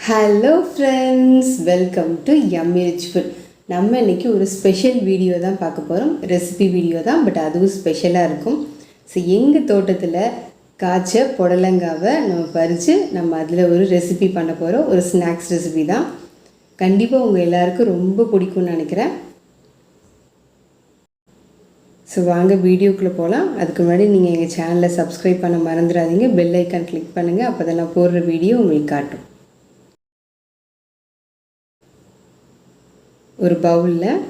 Hello friends, welcome to yummy rich food. நம்ம இன்றைக்கி ஒரு ஸ்பெஷல் வீடியோ தான் பார்க்க போகிறோம். ரெசிபி வீடியோ தான், பட் அதுவும் ஸ்பெஷலாக இருக்கும். ஸோ எங்கள் தோட்டத்தில் காய்ச்ச புடலங்காவை நம்ம பறித்து நம்ம அதில் ஒரு ரெசிபி பண்ண போகிறோம். ஒரு ஸ்நாக்ஸ் ரெசிபி தான். கண்டிப்பாக உங்கள் எல்லாருக்கும் ரொம்ப பிடிக்கும்னு நினைக்கிறேன். ஸோ வாங்க வீடியோக்குள்ளே போகலாம். அதுக்கு முன்னாடி நீங்கள் எங்கள் சேனலை சப்ஸ்கிரைப் பண்ண மறந்துடாதீங்க. பெல் ஐக்கான் கிளிக் பண்ணுங்கள். அப்போ தான் நான் போடுற வீடியோ உங்களுக்கு காட்டும். ஒரு பவுலில்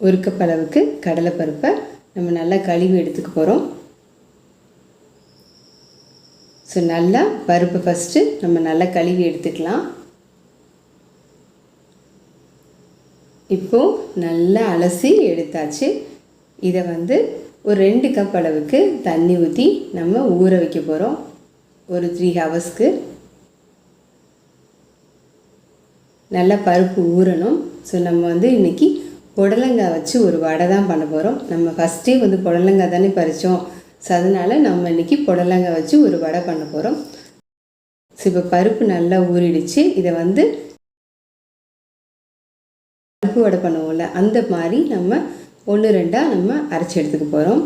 ஒரு கப் அளவுக்கு கடலைப்பருப்பை நம்ம நல்லா கழுவி எடுத்துக்க போகிறோம். ஸோ நல்லா பருப்பை ஃபஸ்ட்டு நம்ம நல்லா கழுவி எடுத்துக்கலாம். இப்போது நல்லா அலசி எடுத்தாச்சு. இதை ஒரு 2 கப் அளவுக்கு தண்ணி ஊற்றி நம்ம ஊற வைக்க போகிறோம். ஒரு 3 ஹவர்ஸ்க்கு நல்லா பருப்பு ஊறணும். ஸோ நம்ம இன்றைக்கி புடலங்காய் வச்சு ஒரு வடை தான் பண்ண போகிறோம். நம்ம ஃபஸ்ட்டே புடலங்காய் தானே பறித்தோம். ஸோ அதனால் நம்ம இன்றைக்கி புடலங்காய் வச்சு ஒரு வடை பண்ண போகிறோம். ஸோ இப்போ பருப்பு நல்லா ஊறிடுச்சு. இதை பருப்பு வடை பண்ணுவோம்ல, அந்த மாதிரி நம்ம 1-2 நம்ம அரைச்சி எடுத்துக்க போகிறோம்.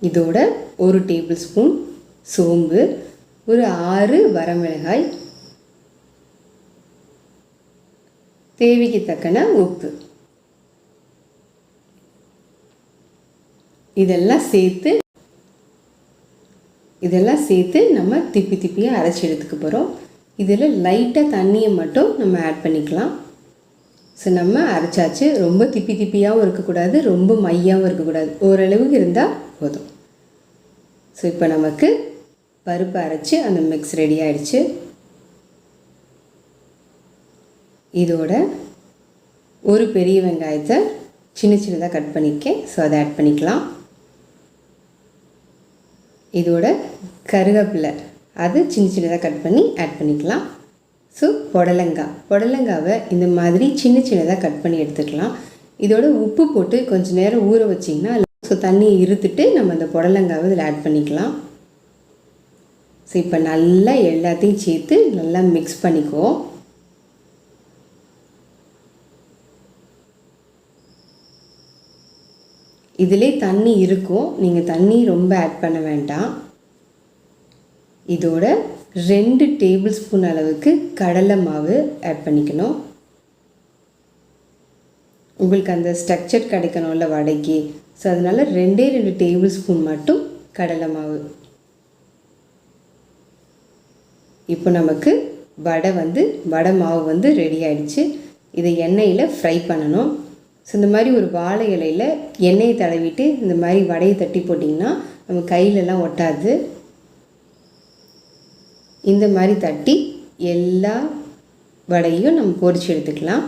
இதோட 1 டேபிள் ஸ்பூன் சோம்பு, ஒரு 6 வரமிளகாய், தேவைக்கு தக்கன உப்பு, இதெல்லாம் சேர்த்து நம்ம திப்பியாக அரைச்சி எடுத்துக்க போகிறோம். இதில் லைட்டாக தண்ணியை மட்டும் நம்ம ஆட் பண்ணிக்கலாம். ஸோ நம்ம அரைச்சாச்சு. ரொம்ப திப்பியாகவும் இருக்கக்கூடாது, ரொம்ப மையாகவும் இருக்கக்கூடாது, ஓரளவுக்கு இருந்தால் போதும். ஸோ இப்போ நமக்கு பருப்பு அரைச்சி அந்த மிக்ஸ் ரெடி ஆகிடுச்சு. இதோட ஒரு பெரிய வெங்காயத்தை சின்னதாக கட் பண்ணியிருக்கேன். ஸோ அதை ஆட் பண்ணிக்கலாம். இதோட கருவேப்பிலை அது சின்னதாக கட் பண்ணி ஆட் பண்ணிக்கலாம். ஸோ புடலங்காவை இந்த மாதிரி சின்னதாக கட் பண்ணி எடுத்துக்கலாம். இதோட உப்பு போட்டு கொஞ்சம் நேரம் ஊற வச்சிங்கன்னா ஸோ தண்ணியை இருத்துட்டு நம்ம அந்த புடலங்காவை இதில் ஆட் பண்ணிக்கலாம். ஸோ இப்போ நல்லா எல்லாத்தையும் சேர்த்து நல்லா மிக்ஸ் பண்ணிக்குவோம். இதிலே தண்ணி இருக்கும், நீங்கள் தண்ணி ரொம்ப ஆட் பண்ண வேண்டாம். இதோட 2 டேபிள் ஸ்பூன் அளவுக்கு கடலை மாவு ஆட் பண்ணிக்கணும். உங்களுக்கு அந்த ஸ்ட்ரக்சர் கிடைக்கணும்ல வடைக்கு. ஸோ அதனால் 2 டேபிள் ஸ்பூன் மட்டும் கடலை மாவு. இப்போ நமக்கு வடை மாவு ரெடி ஆகிடுச்சு. இதை எண்ணெயில் ஃப்ரை பண்ணணும். ஸோ இந்த மாதிரி ஒரு வாழை இலையில் எண்ணெயை தடவிட்டு இந்த மாதிரி வடையை தட்டி போட்டிங்கன்னா நம்ம கையிலலாம் ஒட்டாது. இந்த மாதிரி தட்டி எல்லா வடையும் நம்ம பொரிச்சு எடுத்துக்கலாம்.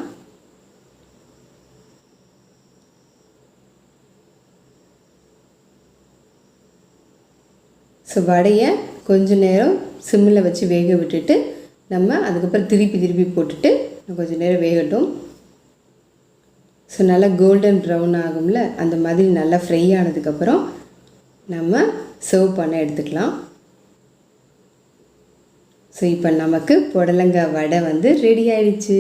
ஸோ வடையை கொஞ்சம் நேரம் சிம்மில் வச்சு வேக விட்டுட்டு நம்ம அதுக்கப்புறம் திருப்பி போட்டுட்டு கொஞ்சம் நேரம் வேகட்டும். ஸோ நல்லா கோல்டன் ப்ரௌன் ஆகும்ல, அந்த மாதிரி நல்லா ஃப்ரை ஆனதுக்கப்புறம் நம்ம சர்வ் பண்ண எடுத்துக்கலாம். ஸோ இப்போ நமக்கு புடலங்காய் வடை ரெடி ஆகிடுச்சு.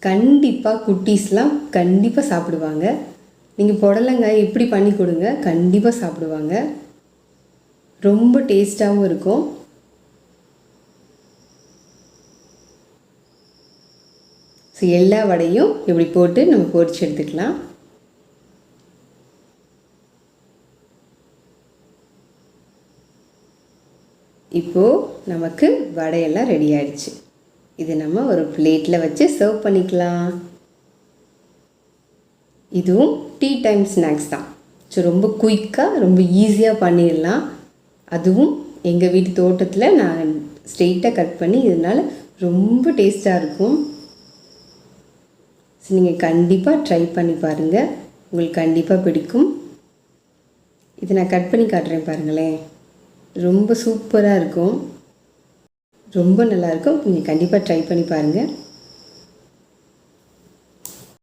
கண்டிப்பாக குட்டீஸ்லாம் கண்டிப்பாக சாப்பிடுவாங்க. நீங்கள் புடலங்காய் எப்படி பண்ணி கொடுங்க, கண்டிப்பாக சாப்பிடுவாங்க. ரொம்ப டேஸ்ட்டாகவும் இருக்கும். ஸோ எல்லா வடையும் இப்படி போட்டு நம்ம பொரிச்சு எடுத்துக்கலாம். இப்போது நமக்கு வடையெல்லாம் ரெடி ஆகிடுச்சு. இது நம்ம ஒரு பிளேட்டில் வச்சு சர்வ் பண்ணிக்கலாம். இதுவும் டீ டைம் ஸ்நாக்ஸ் தான். ஸோ ரொம்ப குயிக்காக ரொம்ப ஈஸியாக பண்ணிடலாம். அதுவும் எங்கள் வீட்டு தோட்டத்தில் நான் ஸ்ட்ரெயிட்டாக கட் பண்ணி, இதனால் ரொம்ப டேஸ்ட்டாக இருக்கும். ஸோ நீங்கள் கண்டிப்பாக ட்ரை பண்ணி பாருங்கள், உங்களுக்கு கண்டிப்பாக பிடிக்கும். இதை நான் கட் பண்ணி காட்டுறேன் பாருங்களேன். ரொம்ப சூப்பராக இருக்கும், ரொம்ப நல்லாயிருக்கும். நீங்கள் கண்டிப்பாக ட்ரை பண்ணி பாருங்கள்.